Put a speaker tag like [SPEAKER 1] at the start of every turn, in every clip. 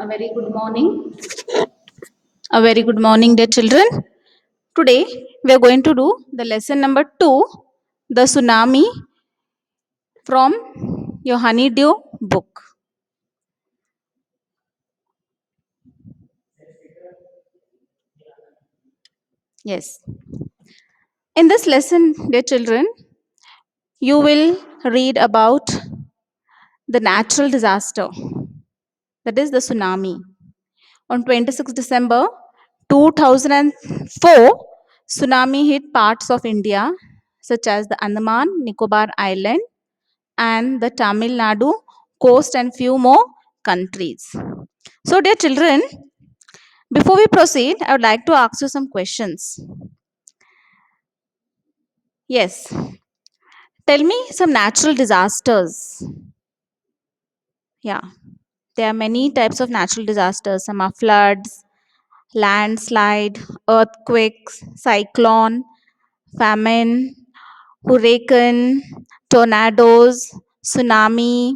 [SPEAKER 1] A very good morning. A very good morning, dear children. Today we are going to do the lesson number 2, the tsunami from your Honeydew book. Yes. In this lesson, dear children, you will read about the natural disaster, that is the tsunami. On 26 December 2004, tsunami hit parts of India such as the Andaman Nicobar Island and the Tamil Nadu coast and few more countries. So, dear children, before we proceed, I would like to ask you some questions. Yes, tell me some natural disasters. Yeah, there are many types of natural disasters. Some are floods, landslide, earthquakes, cyclone, famine, hurricane, tornadoes, tsunami.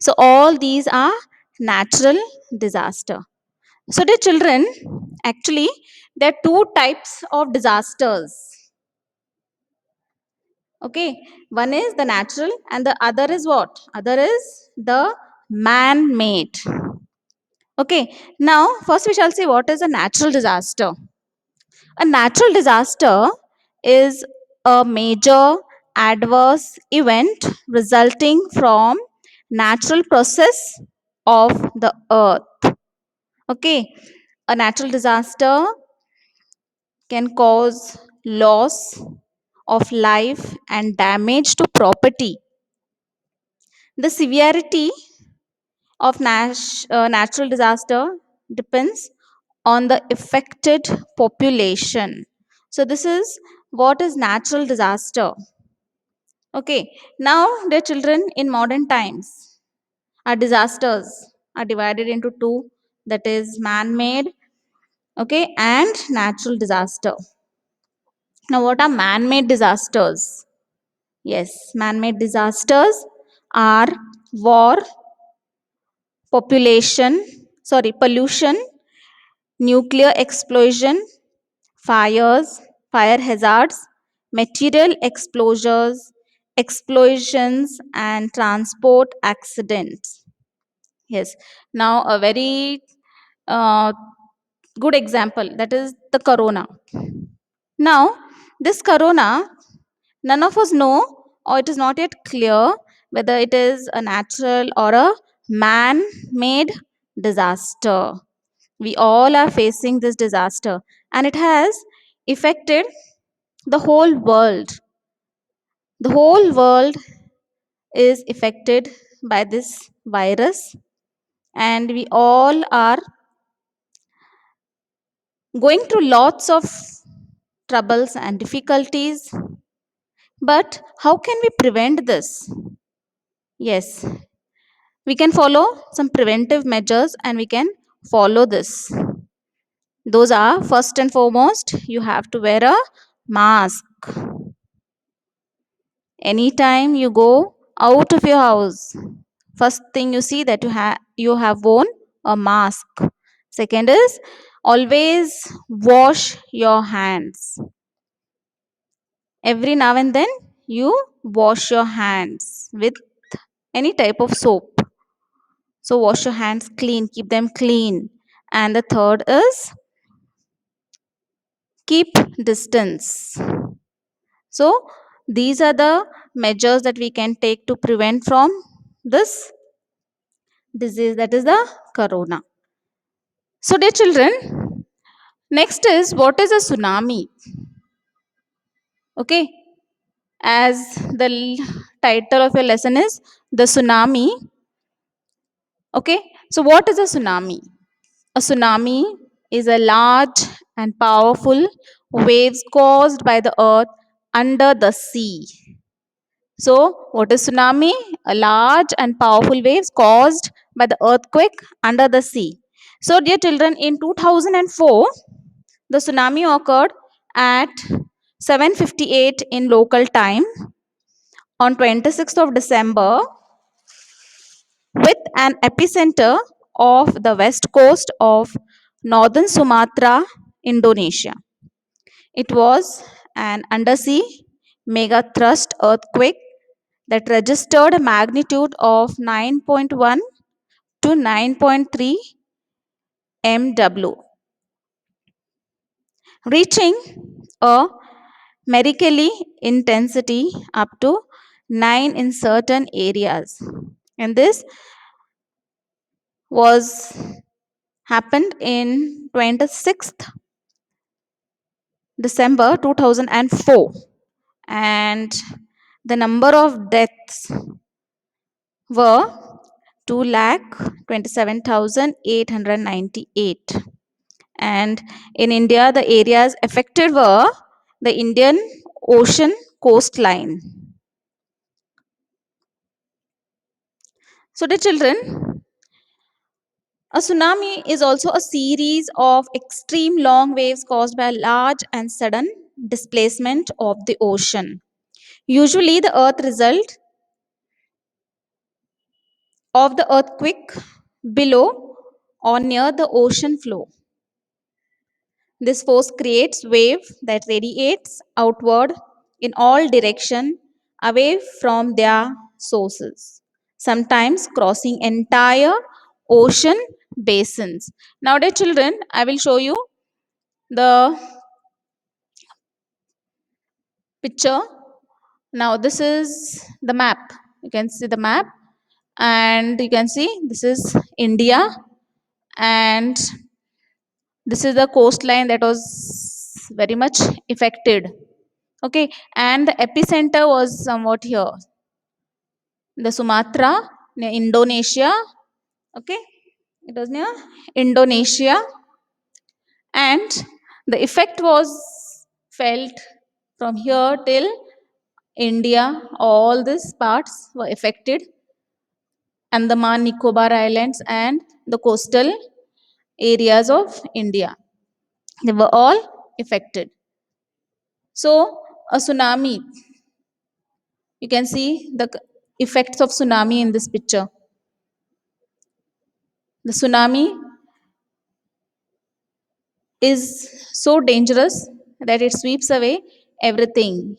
[SPEAKER 1] So all these are natural disaster. So dear children, actually there are two types of disasters. Okay, one is the natural and the other is what? Other is the man-made. Okay, now first we shall see what is a natural disaster. A natural disaster is a major adverse event resulting from natural process of the earth. Okay, a natural disaster can cause loss of life and damage to property. The severity of natural disaster depends on the affected population. So, this is what is natural disaster. Okay, now, dear children, in modern times, our disasters are divided into two, that is man made, okay, and natural disaster. Now, what are man made disasters? Yes, man made disasters are war, pollution, nuclear explosion, fires, fire hazards, material explosions, and transport accidents. Yes, now a very uh, good example, that is the corona. Now, this corona, none of us know, or it is not yet clear whether it is a natural or a man made disaster. We all are facing this disaster, and it has affected the whole world. The whole world is affected by this virus, and we all are going through lots of troubles and difficulties. But how can we prevent this? Yes, we can follow some preventive measures and we can follow this. Those are, first and foremost, you have to wear a mask. Anytime you go out of your house, first thing you see that you have worn a mask. Second is, always wash your hands. Every now and then you wash your hands with any type of soap. So wash your hands clean, keep them clean. And the third is, keep distance. So these are the measures that we can take to prevent from this disease, that is the corona. So dear children, next is, what is a tsunami? Okay, as the title of your lesson is the tsunami. Okay, so what is a tsunami? A tsunami is a large and powerful waves caused by the earth under the sea. So, what is tsunami? A large and powerful waves caused by the earthquake under the sea. So, dear children, in 2004, the tsunami occurred at 7:58 in local time on 26th of December with an epicenter of the west coast of northern Sumatra, Indonesia. It was an undersea megathrust earthquake that registered a magnitude of 9.1 to 9.3 MW, reaching a mercalli intensity up to 9 in certain areas. And this was happened in 26th December 2004, and the number of deaths were 2,27,898. And in India, the areas affected were the Indian Ocean coastline. So, the children, a tsunami is also a series of extreme long waves caused by a large and sudden displacement of the ocean. Usually, the earth result of the earthquake below or near the ocean floor. This force creates wave that radiates outward in all direction away from their sources, sometimes crossing entire ocean basins. Now, dear children, I will show you the picture. Now, this is the map. You can see the map, and you can see this is India, and this is the coastline that was very much affected. Okay, and the epicenter was somewhat here, the Sumatra, near Indonesia. Okay, it was near Indonesia, and the effect was felt from here till India. All these parts were affected, Andaman Nicobar Islands and the coastal areas of India, they were all affected. So a tsunami, you can see the effects of tsunami in this picture. The tsunami is so dangerous that it sweeps away everything.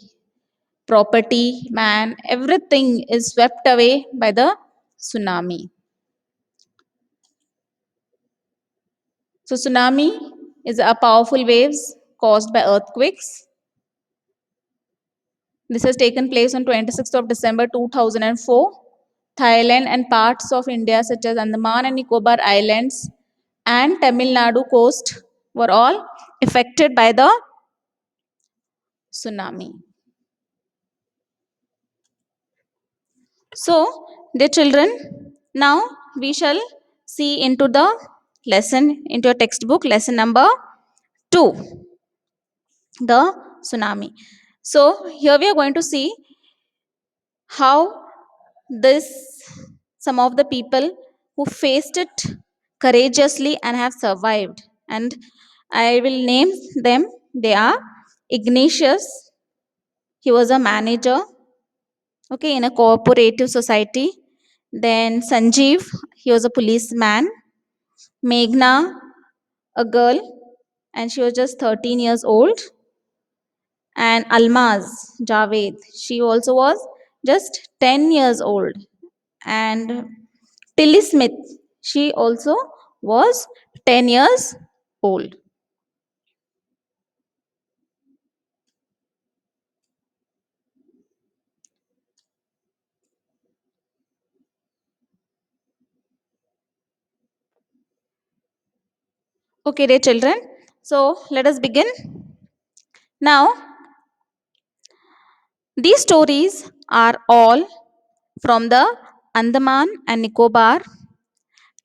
[SPEAKER 1] Property, man, everything is swept away by the tsunami. So, tsunami is a powerful waves caused by earthquakes. This has taken place on 26th of December 2004. Thailand and parts of India such as Andaman and Nicobar Islands and Tamil Nadu coast were all affected by the tsunami. So, dear children, now we shall see into the lesson, into your textbook, lesson number 2, the tsunami. So, here we are going to see how this, some of the people who faced it courageously and have survived. And I will name them. They are Ignatius, he was a manager, okay, in a cooperative society. Then Sanjeev, he was a policeman. Meghna, a girl, and she was just 13 years old. And Almaz Javed, she also was just 10 years old. And Tilly Smith, she also was 10 years old. Okay, dear children. So let us begin. Now, these stories are all from the Andaman and Nicobar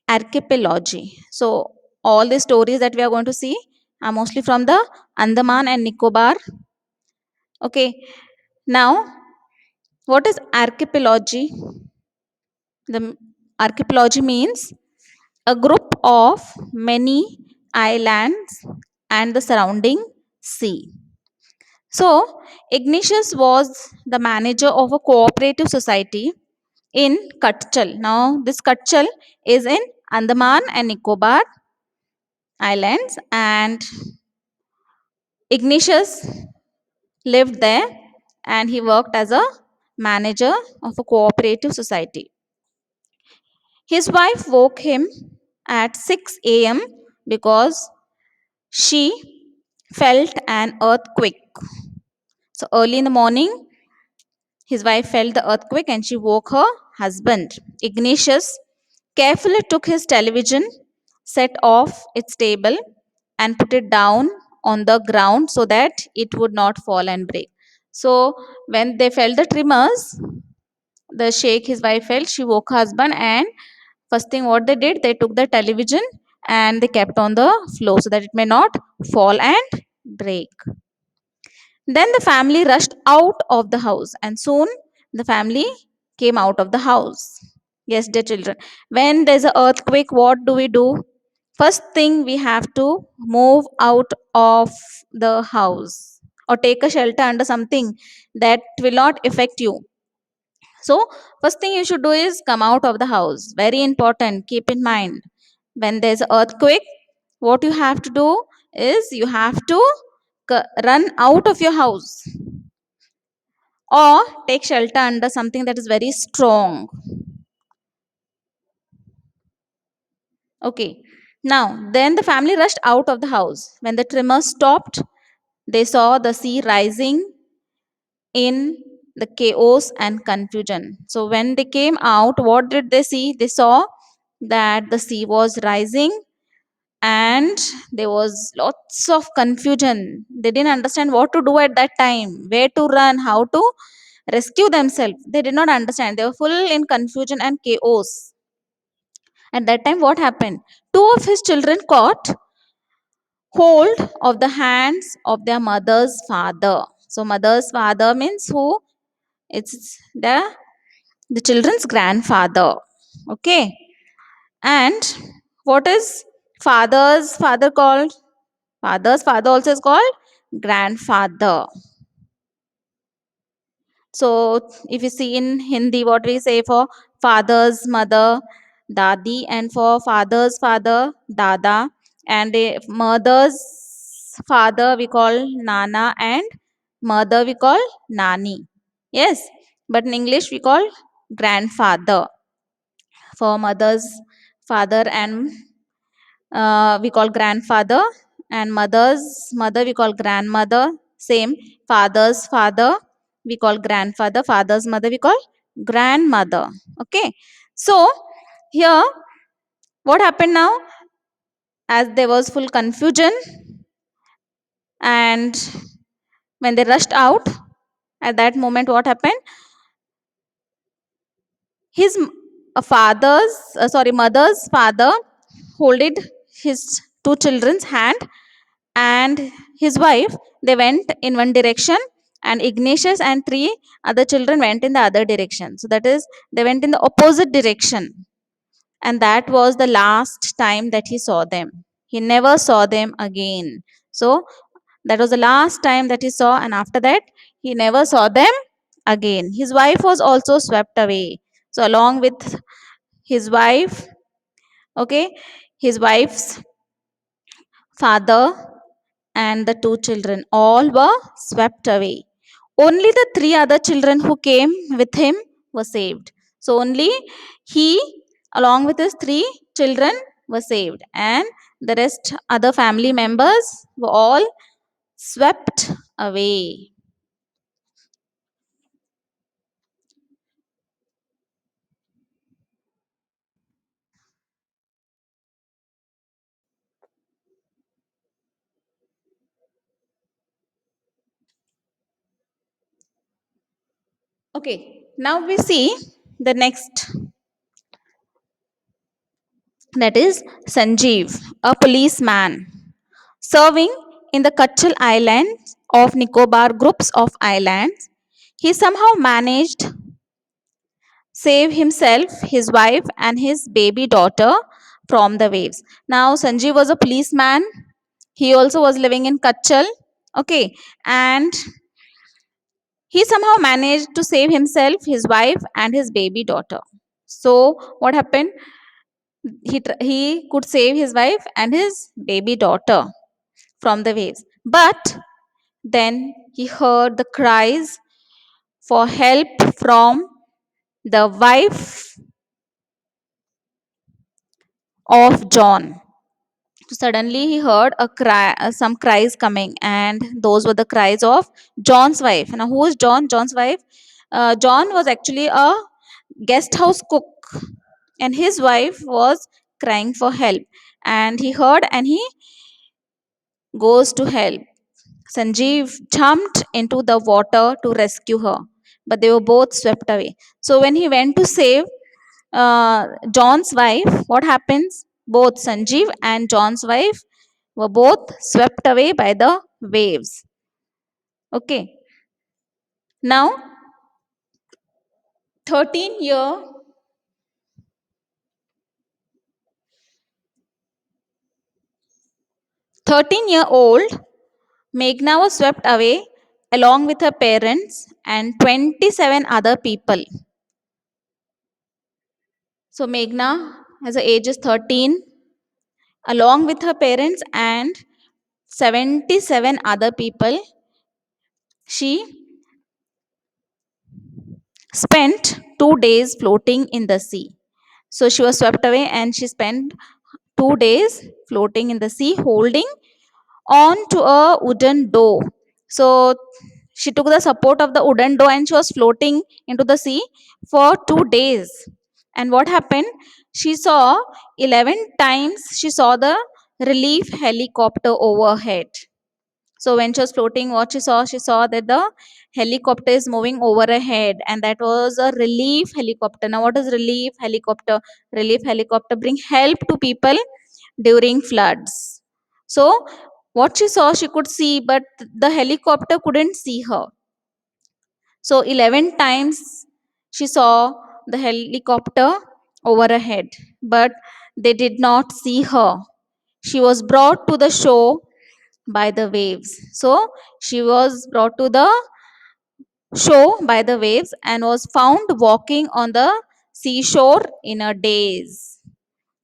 [SPEAKER 1] archipelago. So, all the stories that we are going to see are mostly from the Andaman and Nicobar. Okay, now what is archipelago? The archipelago means a group of many islands and the surrounding sea. So, Ignatius was the manager of a cooperative society in Katchal. Now, this Katchal is in Andaman and Nicobar Islands, and Ignatius lived there and he worked as a manager of a cooperative society. His wife woke him at 6 a.m. because she felt an earthquake. So early in the morning, his wife felt the earthquake and she woke her husband. Ignatius carefully took his television, set off its table, and put it down on the ground so that it would not fall and break. So when they felt the tremors, the shake his wife felt, she woke her husband, and first thing what they did, they took the television and they kept on the floor so that it may not fall and break. Then the family rushed out of the house, and soon the family came out of the house. Yes, dear children, when there's an earthquake, what do we do? First thing, we have to move out of the house or take a shelter under something that will not affect you. So, first thing you should do is come out of the house. Very important. Keep in mind, when there's an earthquake, what you have to do is you have to run out of your house or take shelter under something that is very strong. Okay. Now, then the family rushed out of the house. When the tremor stopped, they saw the sea rising in the chaos and confusion. So, when they came out, what did they see? They saw that the sea was rising and there was lots of confusion. They didn't understand what to do at that time, where to run, how to rescue themselves. They did not understand. They were full in confusion and chaos. At that time, what happened? Two of his children caught hold of the hands of their mother's father. So, mother's father means who? It's the children's grandfather. Okay. And what is father's father called? Father's father also is called grandfather. So, if you see in Hindi, what we say for father's mother, dadi, and for father's father, dada, and a mother's father we call nana, and mother we call nani. Yes, but in English we call grandfather. For mother's father and we call grandfather, and mother's mother we call grandmother. Same, father's father we call grandfather, father's mother we call grandmother. Okay, so here what happened now, as there was full confusion, and when they rushed out, at that moment what happened, his father's sorry mother's father holded his two children's hand, and his wife, they went in one direction, and Ignatius and three other children went in the other direction. So that is, they went in the opposite direction, and that was the last time that he saw them. He never saw them again. So that was the last time that he saw, and after that he never saw them again. His wife was also swept away. So along with his wife, okay, his wife's father and the two children all were swept away. Only the three other children who came with him were saved. So only he, along with his three children, were saved, and the rest other family members were all swept away. Okay, now we see the next, that is Sanjeev, a policeman serving in the Kachal Islands of Nicobar groups of islands. He somehow managed save himself, his wife, and his baby daughter from the waves. Now, Sanjeev was a policeman. He also was living in Kachal. Okay, and he somehow managed to save himself, his wife, and his baby daughter. So, what happened? he could save his wife and his baby daughter from the waves. But then he heard the cries for help from the wife of John. Suddenly he heard a cry, some cries coming, and those were the cries of John's wife. Now, who is John? John's wife. John was actually a guest house cook, and his wife was crying for help. And he heard, and he goes to help. Sanjeev jumped into the water to rescue her, but they were both swept away. So when he went to save John's wife, what happens? Both Sanjeev and John's wife were both swept away by the waves. Okay. Now, 13 year 13-year-old Meghna was swept away along with her parents and 27 other people. So Meghna, as her age is 13, along with her parents and 77 other people, she spent 2 days floating in the sea. So she was swept away and she spent 2 days floating in the sea, holding on to a wooden door. So she took the support of the wooden door and she was floating into the sea for 2 days. And what happened? She saw 11 times she saw the relief helicopter overhead. So when she was floating, what she saw that the helicopter is moving over her head, and that was a relief helicopter. Now, what is relief helicopter? Relief helicopter bring help to people during floods. So what she saw, she could see, but the helicopter couldn't see her. So 11 times she saw the helicopter over her head, but they did not see her. She was brought to the shore by the waves. So she was brought to the shore by the waves and was found walking on the seashore in a daze.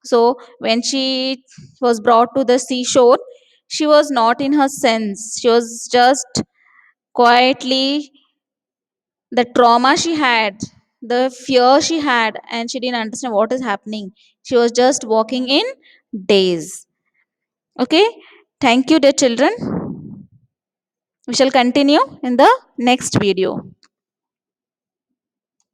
[SPEAKER 1] So when she was brought to the seashore, she was not in her sense. She was just quietly, the trauma she had, the fear she had, and she didn't understand what is happening. She was just walking in daze. Okay, thank you, dear children. We shall continue in the next video.